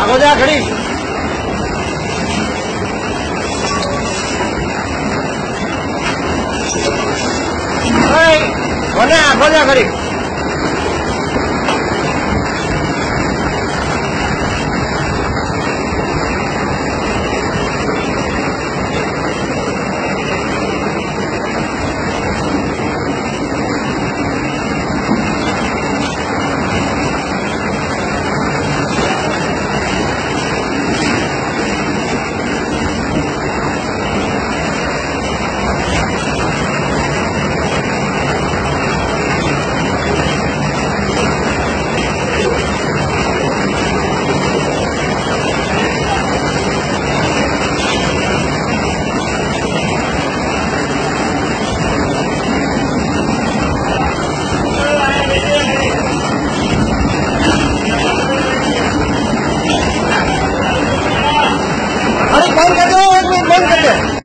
हो जा खड़ी। हो जा खड़ी। बंद कर दो, एक मिनट बंद कर दो।